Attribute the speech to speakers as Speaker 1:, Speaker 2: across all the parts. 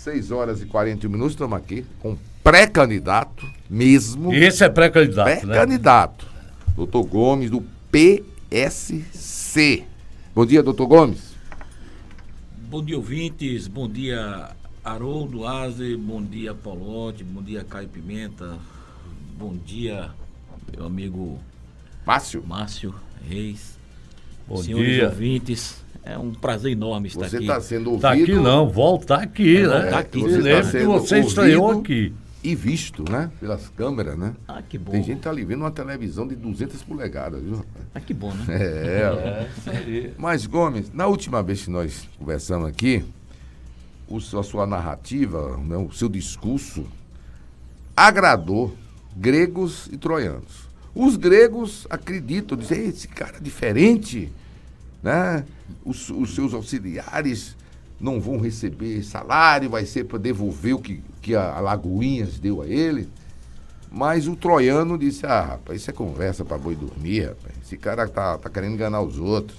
Speaker 1: 6 horas e 41 minutos, estamos aqui com pré-candidato mesmo.
Speaker 2: Esse é pré-candidato, né?
Speaker 1: Pré-candidato, doutor Gomes, do PSC. Bom dia, doutor Gomes.
Speaker 3: Bom dia, ouvintes. Bom dia, Haroldo Aze. Bom dia, Paulote. Bom dia, Caio Pimenta. Bom dia, meu amigo Márcio Reis.
Speaker 2: Bom
Speaker 3: Senhores
Speaker 2: dia.
Speaker 3: ouvintes, é um prazer enorme estar
Speaker 1: Você
Speaker 3: aqui.
Speaker 1: está sendo ouvido.
Speaker 2: Tá aqui não, volta aqui, né?
Speaker 3: Tá aqui.
Speaker 1: Você
Speaker 2: Lembra
Speaker 1: está
Speaker 2: que
Speaker 1: sendo
Speaker 2: você estreou
Speaker 1: ouvido
Speaker 2: aqui.
Speaker 1: e visto, né? Pelas câmeras, né?
Speaker 3: Ah, que bom.
Speaker 1: Tem gente que tá ali vendo uma televisão de 200 polegadas, viu, rapaz?
Speaker 3: Ah, que bom, né?
Speaker 2: Isso aí.
Speaker 1: Mas, Gomes, na última vez que nós conversamos aqui, a sua narrativa, né, o seu discurso, agradou gregos e troianos. Os gregos acreditam, dizem, esse cara é diferente, né? Os seus auxiliares não vão receber salário, vai ser para devolver o que a Lagoinhas deu a ele. Mas o troiano disse, rapaz, isso é conversa para boi dormir, rapaz. Esse cara tá querendo enganar os outros.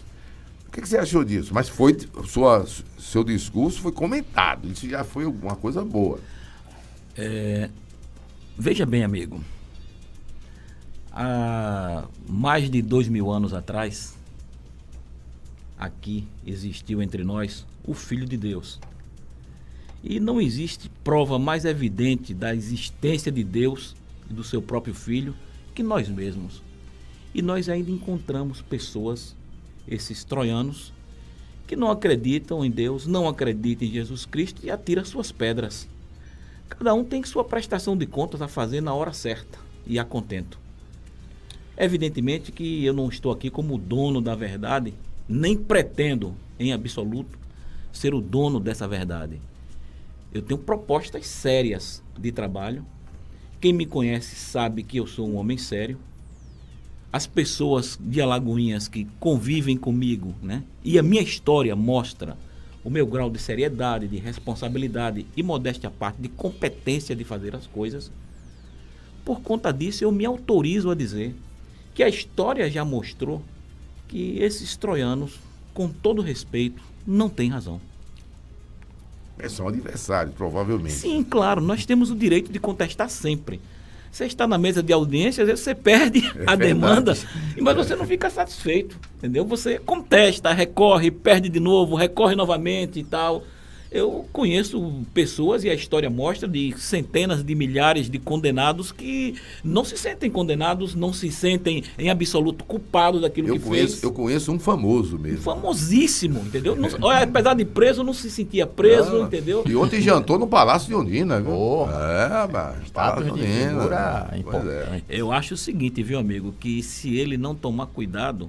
Speaker 1: O que você achou disso? Mas seu discurso foi comentado, isso já foi uma coisa boa.
Speaker 3: Veja bem, amigo. Há mais de 2000 anos atrás, aqui existiu entre nós o Filho de Deus. E não existe prova mais evidente da existência de Deus e do seu próprio Filho que nós mesmos. E nós ainda encontramos pessoas, esses troianos, que não acreditam em Deus, não acreditam em Jesus Cristo e atiram suas pedras. Cada um tem sua prestação de contas a fazer na hora certa e a contento. Evidentemente que eu não estou aqui como dono da verdade, nem pretendo, em absoluto, ser o dono dessa verdade. Eu tenho propostas sérias de trabalho. Quem me conhece sabe que eu sou um homem sério. As pessoas de Alagoinhas que convivem comigo, né? E a minha história mostra o meu grau de seriedade, de responsabilidade e, modéstia à parte, de competência de fazer as coisas. Por conta disso, eu me autorizo a dizer que a história já mostrou que esses troianos, com todo respeito, não têm razão.
Speaker 1: São adversários, provavelmente.
Speaker 3: Sim, claro, nós temos o direito de contestar sempre. Você está na mesa de audiência, às vezes você perde a demanda, mas você não fica satisfeito, entendeu? Você contesta, recorre, perde de novo, recorre novamente e tal. Eu conheço pessoas, e a história mostra, de centenas de milhares de condenados que não se sentem condenados, não se sentem em absoluto culpados daquilo que fez.
Speaker 1: Eu conheço um famoso mesmo.
Speaker 3: Famosíssimo, entendeu? Não, apesar de preso, não se sentia preso, entendeu?
Speaker 1: E ontem jantou no Palácio de Ondina, viu?
Speaker 4: Porra.
Speaker 1: Palácio de Ondina.
Speaker 4: Importante.
Speaker 3: Eu acho o seguinte, viu, amigo, que se ele não tomar cuidado,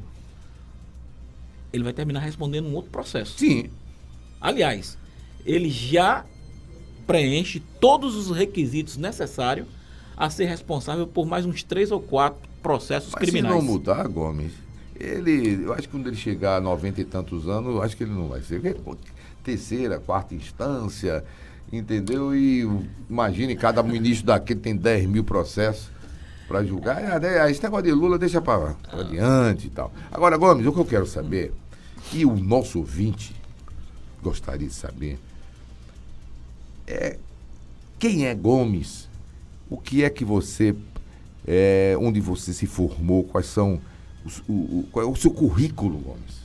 Speaker 3: ele vai terminar respondendo um outro processo.
Speaker 1: Sim.
Speaker 3: Aliás, ele já preenche todos os requisitos necessários a ser responsável por mais uns 3 ou 4 processos criminais.
Speaker 1: Se não mudar, Gomes, eu acho que quando ele chegar a 90 e tantos anos, eu acho que ele não vai ser. Terceira, quarta instância, entendeu? E imagine, cada ministro daquele tem 10 mil processos para julgar. Esse negócio de Lula deixa para adiante e tal. Agora, Gomes, o que eu quero saber, e o nosso ouvinte gostaria de saber, quem é Gomes? O que é que você, onde você se formou? Quais são qual é o seu currículo, Gomes?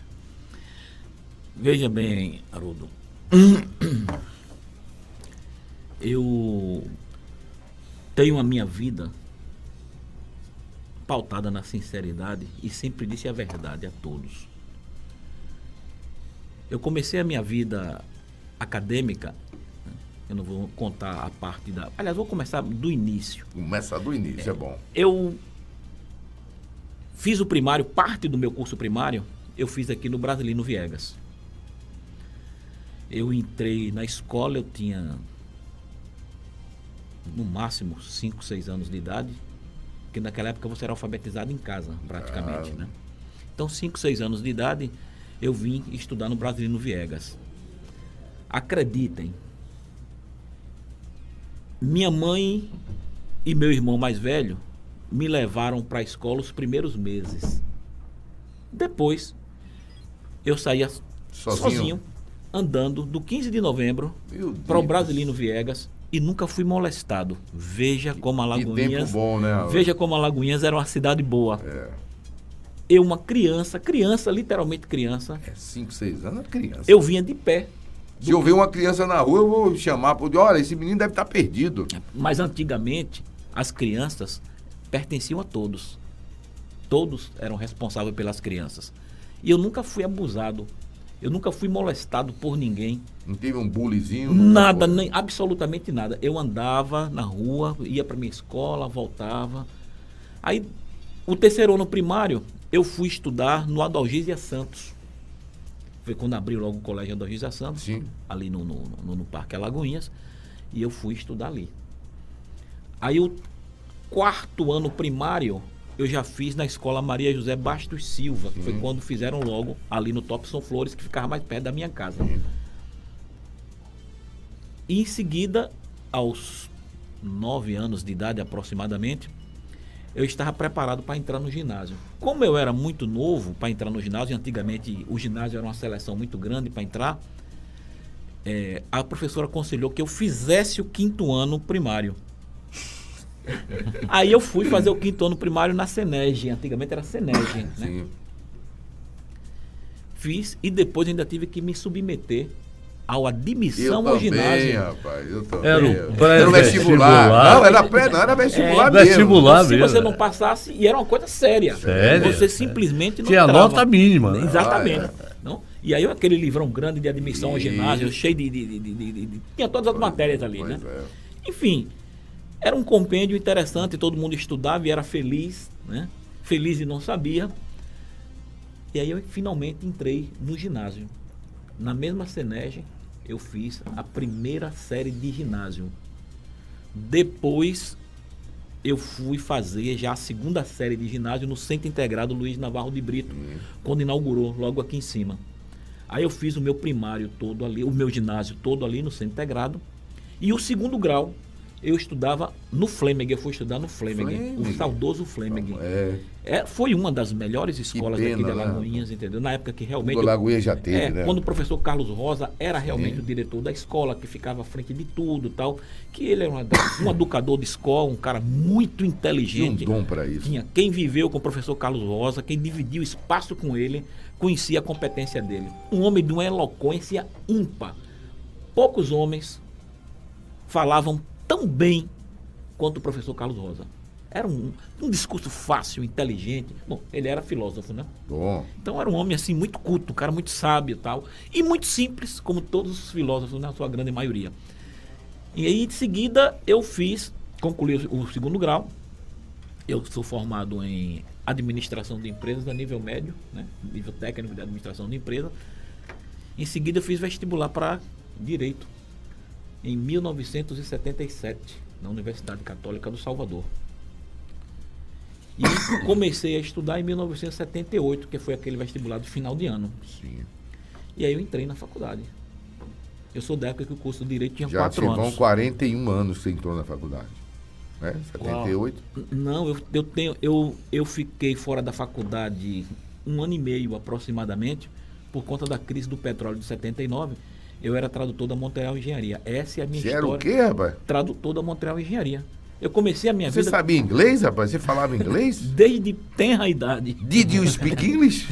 Speaker 3: Veja bem, Haroldo, eu tenho a minha vida pautada na sinceridade e sempre disse a verdade a todos. Eu comecei a minha vida acadêmica, eu não vou contar a parte da... Aliás, vou começar do início.
Speaker 1: Começa do início, é bom.
Speaker 3: Eu fiz o primário, parte do meu curso primário, eu fiz aqui no Brasilino Viegas. Eu entrei na escola, eu tinha no máximo 5, 6 anos de idade, porque naquela época você era alfabetizado em casa, praticamente, né? Então, 5, 6 anos de idade, eu vim estudar no Brasilino Viegas. Acreditem, minha mãe e meu irmão mais velho me levaram para a escola os primeiros meses. Depois, eu saía sozinho, andando do 15 de novembro
Speaker 1: Meu
Speaker 3: para o
Speaker 1: Deus.
Speaker 3: Brasilino Viegas e nunca fui molestado. Veja como
Speaker 1: Que tempo
Speaker 3: Alagoinhas,
Speaker 1: bom, né?
Speaker 3: veja como Alagoinhas era uma cidade boa.
Speaker 1: É,
Speaker 3: Eu, uma criança, literalmente criança,
Speaker 1: 5, 6 anos é criança.
Speaker 3: eu vinha de pé.
Speaker 1: Se eu ver uma criança na rua, eu vou chamar, olha, esse menino deve estar perdido.
Speaker 3: Mas antigamente, as crianças pertenciam a todos. Todos eram responsáveis pelas crianças. E eu nunca fui abusado. Eu nunca fui molestado por ninguém.
Speaker 1: Não teve um bullyzinho?
Speaker 3: Nada,
Speaker 1: Não.
Speaker 3: nem, absolutamente nada. Eu andava na rua, ia para minha escola, voltava. Aí, o terceiro ano primário, eu fui estudar no Adalgísia Santos. Foi quando abriu logo o colégio Adalgísia Santos,
Speaker 1: Sim.
Speaker 3: ali no Parque Alagoinhas, e eu fui estudar ali. Aí, o quarto ano primário, eu já fiz na escola Maria José Bastos Silva, que foi quando fizeram logo ali no Topson Flores, que ficava mais perto da minha casa. E em seguida, aos 9 anos de idade aproximadamente, eu estava preparado para entrar no ginásio. Como eu era muito novo para entrar no ginásio, antigamente o ginásio era uma seleção muito grande para entrar, a professora aconselhou que eu fizesse o 5º ano primário. Aí eu fui fazer o 5º ano primário na Senege, antigamente era Senege, né?
Speaker 1: Sim.
Speaker 3: Fiz e depois ainda tive que me submeter ao
Speaker 1: Eu
Speaker 3: admissão ao
Speaker 1: também,
Speaker 3: ginásio.
Speaker 1: rapaz, eu também.
Speaker 2: Era o
Speaker 1: Era um
Speaker 2: pré-vestibular.
Speaker 1: vestibular. Não, era pré, não, era vestibular mesmo.
Speaker 2: Vestibular
Speaker 3: Se
Speaker 2: mesmo.
Speaker 3: você não passasse, e era uma coisa séria.
Speaker 2: Sério?
Speaker 3: Você simplesmente não
Speaker 2: Tinha
Speaker 3: entrava.
Speaker 2: nota mínima, né?
Speaker 3: Exatamente. Não? E aí aquele livrão grande de admissão ao ginásio, cheio tinha todas as matérias ali, né?
Speaker 1: Pois é.
Speaker 3: Enfim, era um compêndio interessante, todo mundo estudava e era feliz, né? Feliz e não sabia. E aí eu finalmente entrei no ginásio. Na mesma Senege, eu fiz a primeira série de ginásio. Depois eu fui fazer já a segunda série de ginásio no Centro Integrado Luiz Navarro de Brito, quando inaugurou, logo aqui em cima. Aí eu fiz o meu primário todo ali, o meu ginásio todo ali no Centro Integrado. E o segundo grau, eu estudava no Flêming, eu fui estudar no Flêming, o saudoso Flêming. Foi uma das melhores escolas
Speaker 1: pena,
Speaker 3: daqui de
Speaker 1: né?
Speaker 3: Alagoinhas, entendeu? Na época que realmente...
Speaker 1: O Alagoinhas já teve, né?
Speaker 3: Quando o professor Carlos Rosa era realmente o diretor da escola, que ficava à frente de tudo e tal, que ele era um educador de escola, um cara muito
Speaker 1: Tinha um
Speaker 3: inteligente.
Speaker 1: dom para isso.
Speaker 3: Tinha quem viveu com o professor Carlos Rosa, quem dividiu espaço com ele, conhecia a competência dele. Um homem de uma eloquência ímpar. Poucos homens falavam tão bem quanto o professor Carlos Rosa. Era um discurso fácil, inteligente. Bom, ele era filósofo, né?
Speaker 1: Bom.
Speaker 3: Então era um homem assim muito culto, um cara muito sábio e tal. E muito simples, como todos os filósofos, na sua grande maioria. E aí, de seguida, concluí o segundo grau. Eu sou formado em administração de empresas a nível médio, né? Nível técnico de administração de empresa. Em seguida, eu fiz vestibular para Direito, em 1977, na Universidade Católica do Salvador. E comecei a estudar em 1978, que foi aquele vestibular de final de ano.
Speaker 1: Sim.
Speaker 3: E aí eu entrei na faculdade. Eu sou da época que o curso de Direito tinha
Speaker 1: Já
Speaker 3: 4
Speaker 1: vão
Speaker 3: anos.
Speaker 1: 41 anos que você entrou na faculdade. Né? 78?
Speaker 3: Não, eu fiquei fora da faculdade 1 ano e meio aproximadamente, por conta da crise do petróleo de 79. Eu era tradutor da Montreal Engenharia. Essa é a minha
Speaker 1: Você
Speaker 3: história.
Speaker 1: era o quê, rapaz?
Speaker 3: Tradutor da Montreal Engenharia. Eu comecei a minha
Speaker 1: Você
Speaker 3: vida
Speaker 1: sabia inglês, rapaz? Você falava inglês?
Speaker 3: desde tenra idade.
Speaker 1: Did you speak English?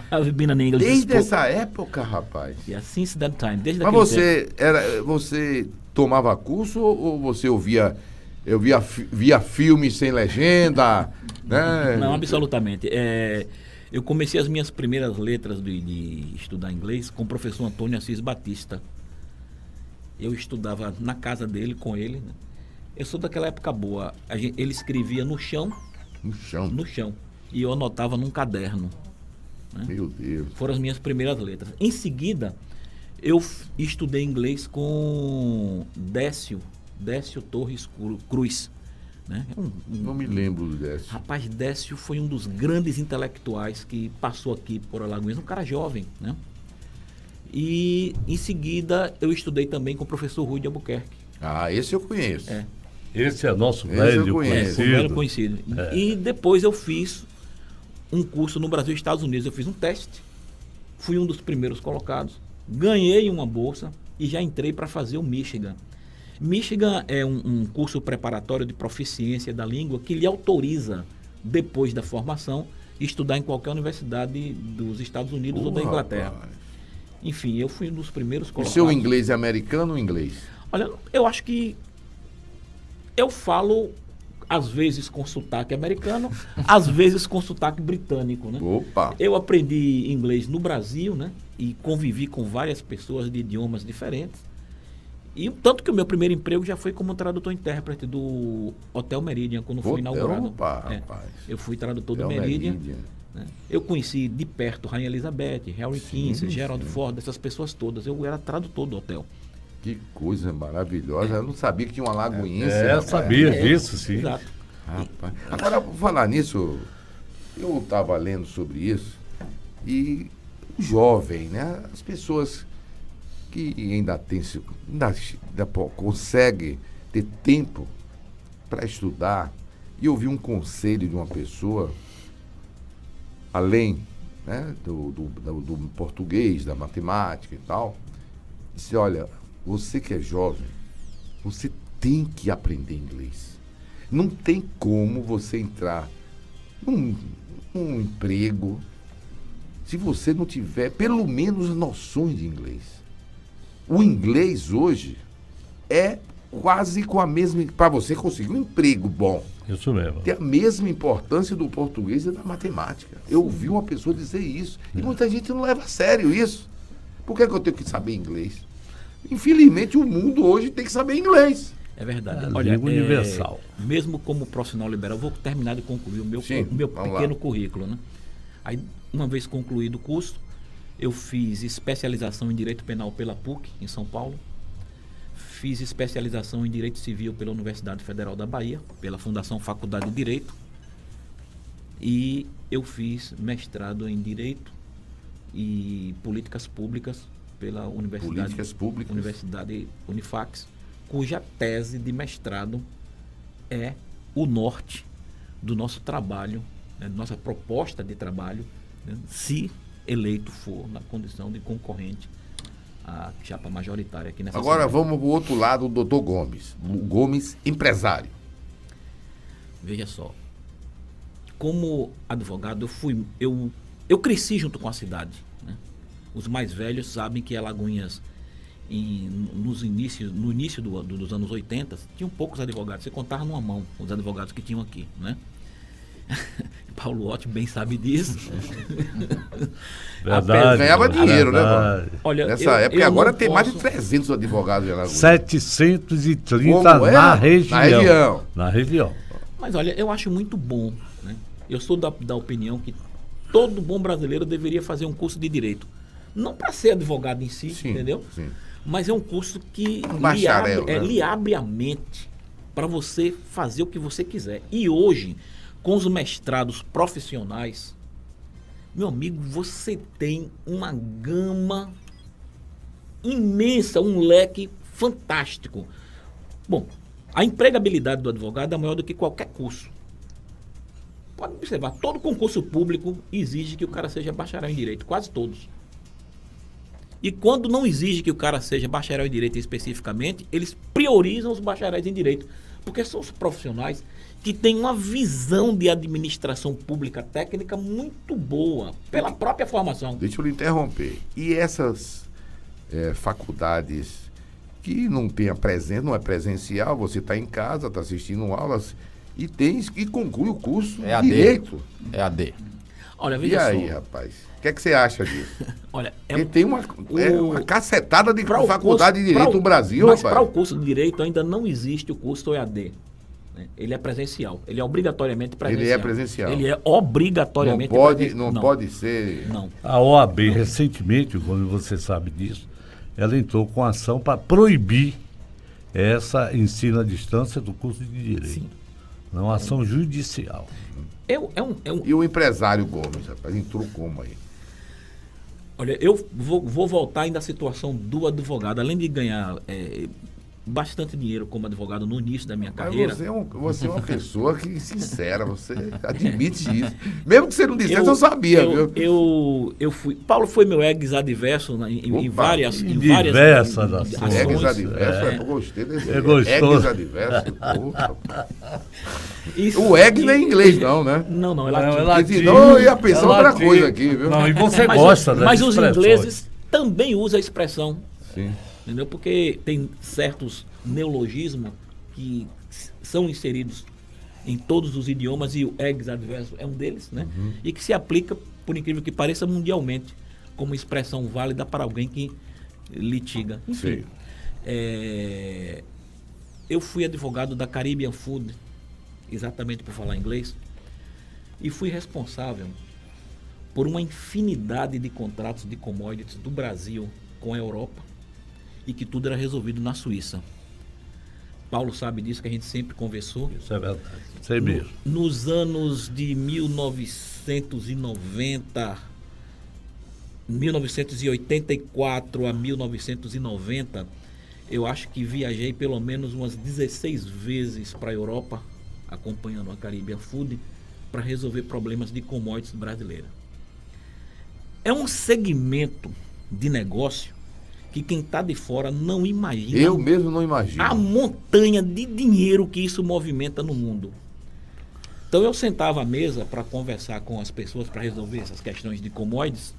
Speaker 3: I've been an English
Speaker 1: Desde
Speaker 3: spoke-
Speaker 1: essa época, rapaz.
Speaker 3: Yeah, since that time. Desde
Speaker 1: Mas
Speaker 3: aquele tempo.
Speaker 1: você tomava curso ou você via filme sem legenda? Né?
Speaker 3: Não, absolutamente. Eu comecei as minhas primeiras letras de estudar inglês com o professor Antônio Assis Batista. Eu estudava na casa dele, com ele, né? Eu sou daquela época boa. Ele escrevia no chão,
Speaker 1: No chão.
Speaker 3: e eu anotava num caderno.
Speaker 1: Meu Deus.
Speaker 3: Foram as minhas primeiras letras. Em seguida, eu estudei inglês com Décio Torres Cruz. Né?
Speaker 1: Não me lembro dessa.
Speaker 3: Rapaz, Décio foi um dos grandes intelectuais que passou aqui por Alagoinhas, um cara jovem, né? E em seguida eu estudei também com o professor Rui de Albuquerque.
Speaker 1: Ah, esse eu conheço.
Speaker 2: Esse é nosso
Speaker 1: Esse
Speaker 2: velho
Speaker 1: eu conheço.
Speaker 3: Um velho
Speaker 2: conhecido.
Speaker 3: conhecido. E depois eu fiz um curso no Brasil e Estados Unidos. Eu fiz um teste fui um dos primeiros colocados, ganhei uma bolsa e já entrei para fazer o Michigan. Michigan é um curso preparatório de proficiência da língua que lhe autoriza, depois da formação, estudar em qualquer universidade dos Estados Unidos ou da Inglaterra.
Speaker 1: Rapaz.
Speaker 3: Enfim, eu fui um dos primeiros
Speaker 1: E
Speaker 3: colocados.
Speaker 1: seu inglês é americano ou inglês?
Speaker 3: Olha, eu acho que eu falo, às vezes, com sotaque americano, às vezes com sotaque britânico, né?
Speaker 1: Opa!
Speaker 3: Eu aprendi inglês no Brasil, né? E convivi com várias pessoas de idiomas diferentes. E tanto que o meu primeiro emprego já foi como tradutor e intérprete do Hotel Meridian, quando foi inaugurado.
Speaker 1: Opa,
Speaker 3: É,
Speaker 1: rapaz.
Speaker 3: eu fui tradutor do
Speaker 1: Hotel
Speaker 3: Meridian.
Speaker 1: Meridian.
Speaker 3: Né? Eu conheci de perto Rainha Elizabeth, Harry Kinsey, Gerald
Speaker 1: sim.
Speaker 3: Ford, essas pessoas todas. Eu era tradutor do hotel.
Speaker 1: Que coisa maravilhosa. Eu não sabia que tinha uma lagoinha.
Speaker 2: Eu sabia
Speaker 3: É,
Speaker 2: disso, sim.
Speaker 3: Exato.
Speaker 1: Rapaz. Agora, por falar nisso, eu estava lendo sobre isso e o jovem, né? As pessoas que ainda conseguem ter tempo para estudar e ouvir um conselho de uma pessoa, além, né, do português, da matemática e tal, disse, olha, você que é jovem, você tem que aprender inglês. Não tem como você entrar num emprego se você não tiver pelo menos noções de inglês. O inglês hoje é quase com a mesma... Para você conseguir um emprego bom,
Speaker 2: Isso mesmo.
Speaker 1: tem a mesma importância do português e da matemática. Eu ouvi uma pessoa dizer isso. E muita gente não leva a sério isso. Por que eu tenho que saber inglês? Infelizmente, o mundo hoje tem que saber inglês.
Speaker 3: É verdade.
Speaker 2: É a língua universal.
Speaker 3: Mesmo como profissional liberal, eu vou terminar de concluir o meu
Speaker 1: Sim, vamos
Speaker 3: pequeno
Speaker 1: lá.
Speaker 3: currículo. Né? Aí, uma vez concluído o curso, eu fiz especialização em Direito Penal pela PUC, em São Paulo. Fiz especialização em Direito Civil pela Universidade Federal da Bahia, pela Fundação Faculdade de Direito. E eu fiz mestrado em Direito e Políticas Públicas pela Universidade Unifax, cuja tese de mestrado é o norte do nosso trabalho, né, nossa proposta de trabalho, né, se eleito for na condição de concorrente à chapa majoritária aqui nessa
Speaker 1: Agora
Speaker 3: Assembleia.
Speaker 1: vamos para o outro lado, o doutor Gomes. O Gomes, empresário.
Speaker 3: Veja só, como advogado, eu cresci junto com a cidade. Né? Os mais velhos sabem que Alagoinhas, no início dos anos 80, tinham poucos advogados. Você contava numa mão os advogados que tinham aqui, né? Paulo Otti bem sabe disso.
Speaker 2: Verdade.
Speaker 1: Ganhava dinheiro, né,
Speaker 2: verdade.
Speaker 3: Olha,
Speaker 1: Nessa época,
Speaker 3: eu
Speaker 1: agora
Speaker 3: não
Speaker 1: tem mais de
Speaker 3: posso-
Speaker 1: 300 advogados em Alagoas.
Speaker 2: 730
Speaker 1: Como é?
Speaker 2: na região.
Speaker 1: Na região.
Speaker 2: Na região.
Speaker 3: Mas olha, eu acho muito bom. Né? Eu sou da opinião que todo bom brasileiro deveria fazer um curso de direito. Não para ser advogado em si,
Speaker 1: Sim,
Speaker 3: entendeu?
Speaker 1: sim.
Speaker 3: Mas é um curso que
Speaker 1: Bacharel, né?
Speaker 3: lhe abre a mente para você fazer o que você quiser. E hoje, com os mestrados profissionais, meu amigo, você tem uma gama imensa, um leque fantástico. Bom, a empregabilidade do advogado é maior do que qualquer curso. Pode observar, todo concurso público exige que o cara seja bacharel em direito, quase todos. E quando não exige que o cara seja bacharel em direito especificamente, eles priorizam os bacharéis em direito, porque são os profissionais que têm uma visão de administração pública técnica muito boa, pela própria formação.
Speaker 1: Deixa eu lhe interromper. E essas faculdades que não tem não é presencial, você está em casa, está assistindo aulas e conclui o curso
Speaker 4: É
Speaker 1: de
Speaker 4: AD.
Speaker 1: direito.
Speaker 4: É AD.
Speaker 3: Olha,
Speaker 1: E
Speaker 3: veja
Speaker 1: aí,
Speaker 3: só.
Speaker 1: rapaz? O que é que você acha disso?
Speaker 3: Olha,
Speaker 1: Porque tem uma cacetada de
Speaker 3: pra o
Speaker 1: faculdade
Speaker 3: curso-
Speaker 1: de direito
Speaker 3: pra o-
Speaker 1: no Brasil,
Speaker 3: Mas para o
Speaker 1: rapaz.
Speaker 3: curso de direito ainda não existe o curso EAD. Né? Ele é presencial. Ele é obrigatoriamente presencial.
Speaker 1: Ele é presencial.
Speaker 3: Ele é obrigatoriamente
Speaker 1: Não pode,
Speaker 3: presencial.
Speaker 1: não pode ser...
Speaker 3: Não.
Speaker 2: A OAB, recentemente, quando você sabe disso, ela entrou com ação para proibir essa ensino à distância do curso de Direito.
Speaker 3: Sim.
Speaker 2: Não, ação judicial.
Speaker 3: É um
Speaker 1: E o empresário Gomes, rapaz, entrou como aí?
Speaker 3: Olha, eu vou voltar ainda à situação do advogado. Além de ganhar bastante dinheiro como advogado no início da minha
Speaker 1: Mas
Speaker 3: carreira.
Speaker 1: você é uma pessoa que sincera, você admite isso. Mesmo que você não dissesse, eu sabia, viu?
Speaker 3: Eu fui. Paulo foi meu ex-adverso em
Speaker 1: Opa,
Speaker 3: várias.
Speaker 2: em diversas ações.
Speaker 1: Ex-adverso, eu gostei desse.
Speaker 2: É gostoso.
Speaker 1: Ex-adverso.
Speaker 3: Isso-
Speaker 1: O ex não é inglês, não, né?
Speaker 3: Não, é
Speaker 2: Não,
Speaker 3: latino.
Speaker 2: é latino.
Speaker 1: Porque senão eu ia pensar
Speaker 2: É
Speaker 1: outra
Speaker 2: latino.
Speaker 1: coisa aqui, viu?
Speaker 2: Não, e você
Speaker 3: Mas,
Speaker 2: gosta das
Speaker 3: mas os
Speaker 2: expressões.
Speaker 3: ingleses também usam a expressão,
Speaker 1: Sim.
Speaker 3: entendeu? Porque tem certos neologismos que são inseridos em todos os idiomas e o ex-adverso é um deles, né? E que se aplica, por incrível que pareça, mundialmente como expressão válida para alguém que litiga. Enfim,
Speaker 1: Sim.
Speaker 3: eu fui advogado da Caribbean Food, exatamente por falar inglês, e fui responsável por uma infinidade de contratos de commodities do Brasil com a Europa e que tudo era resolvido na Suíça. Paulo sabe disso, que a gente sempre conversou.
Speaker 2: Isso é verdade. Sei mesmo.
Speaker 3: Nos anos de 1990, 1984 a 1990, eu acho que viajei pelo menos umas 16 vezes para a Europa, acompanhando a Caribbean Food, para resolver problemas de commodities brasileiras. É um segmento de negócio que quem está de fora não imagina
Speaker 1: Eu mesmo não imagino.
Speaker 3: a montanha de dinheiro que isso movimenta no mundo. Então eu sentava à mesa para conversar com as pessoas, para resolver essas questões de commodities,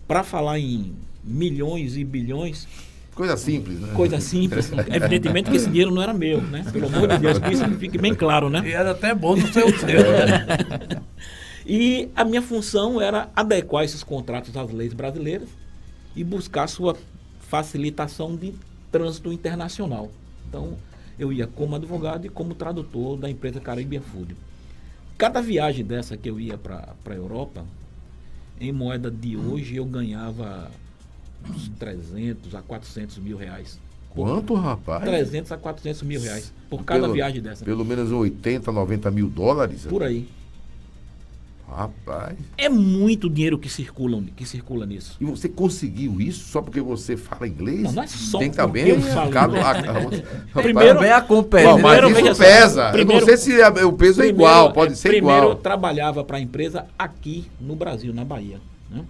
Speaker 3: para falar em milhões e bilhões,
Speaker 1: Coisa simples, né?
Speaker 3: coisa simples. Evidentemente que esse dinheiro não era meu, né? Pelo amor de Deus, que isso fique bem claro, né?
Speaker 2: E era até bom no seu tempo.
Speaker 3: E a minha função era adequar esses contratos às leis brasileiras e buscar sua facilitação de trânsito internacional. Então, eu ia como advogado e como tradutor da empresa Caribbean Food. Cada viagem dessa que eu ia para a Europa, em moeda de hoje, eu ganhava uns 300 a 400 mil reais.
Speaker 1: Quanto, rapaz?
Speaker 3: 300 a 400 mil reais por cada viagem dessa.
Speaker 1: Pelo menos 80, 90 mil dólares?
Speaker 3: Por aí.
Speaker 1: Rapaz.
Speaker 3: É muito dinheiro que circula nisso.
Speaker 1: E você conseguiu isso só porque você fala inglês?
Speaker 3: Não é só
Speaker 1: Tem
Speaker 3: porque
Speaker 1: também
Speaker 3: eu falo inglês.
Speaker 1: Primeiro,
Speaker 5: Também a compete.
Speaker 1: bom, mas
Speaker 3: Primeiro,
Speaker 1: isso
Speaker 3: veja
Speaker 1: pesa.
Speaker 3: só, primeiro-
Speaker 1: eu não sei se o peso é igual, pode ser
Speaker 3: primeiro eu
Speaker 1: igual.
Speaker 3: trabalhava para a empresa aqui no Brasil, na Bahia, né?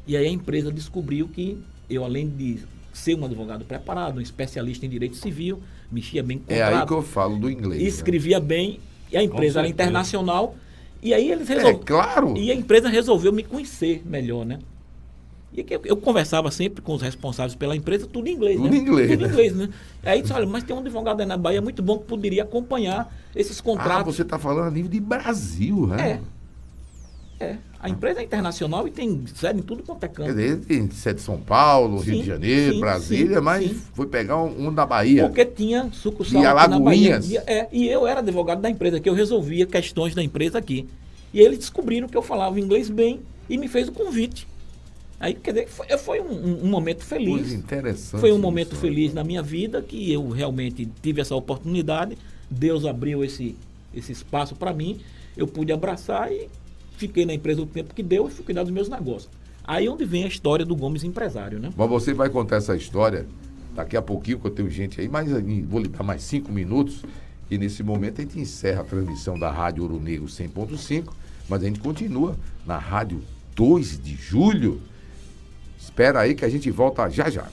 Speaker 3: E aí a empresa descobriu que eu, além de ser um advogado preparado, um especialista em direito civil, mexia bem com
Speaker 1: É aí que
Speaker 3: contrato,
Speaker 1: eu falo do inglês. né?
Speaker 3: escrevia bem, e a empresa era
Speaker 2: certeza.
Speaker 3: internacional, e aí eles
Speaker 1: É
Speaker 3: resolveram.
Speaker 1: claro.
Speaker 3: E a empresa resolveu me conhecer melhor, né? E que eu conversava sempre com os responsáveis pela empresa, tudo em inglês,
Speaker 1: Tudo
Speaker 3: né?
Speaker 1: em inglês,
Speaker 3: Tudo em
Speaker 1: né?
Speaker 3: inglês, né? Aí disse, olha, mas tem um advogado aí na Bahia muito bom que poderia acompanhar esses
Speaker 1: Ah,
Speaker 3: contratos.
Speaker 1: você está falando a nível de Brasil, né?
Speaker 3: A empresa é internacional e tem sede em tudo quanto é
Speaker 1: Quer
Speaker 3: canto.
Speaker 1: dizer, tem sede de São Paulo, Rio
Speaker 3: Sim,
Speaker 1: de Janeiro,
Speaker 3: sim,
Speaker 1: Brasília,
Speaker 3: sim,
Speaker 1: mas
Speaker 3: sim.
Speaker 1: foi pegar um da Bahia.
Speaker 3: Porque tinha sucursal
Speaker 1: De
Speaker 3: aqui na Bahia.
Speaker 1: Alagoinhas.
Speaker 3: E eu era advogado da empresa, que eu resolvia questões da empresa aqui. E eles descobriram que eu falava inglês bem e me fez o convite. Aí, quer dizer, foi um momento feliz.
Speaker 1: Coisa interessante.
Speaker 3: Foi um momento
Speaker 1: isso, né?
Speaker 3: feliz na minha vida, que eu realmente tive essa oportunidade. Deus abriu esse espaço para mim. Eu pude abraçar e fiquei na empresa o tempo que deu e fui cuidar dos meus negócios. Aí onde vem a história do Gomes empresário, né?
Speaker 1: Mas você vai contar essa história daqui a pouquinho, que eu tenho gente aí, mas vou lhe dar mais 5 minutos. E nesse momento a gente encerra a transmissão da Rádio Ouro Negro 100.5, mas a gente continua na Rádio 2 de Julho. Espera aí que a gente volta já já.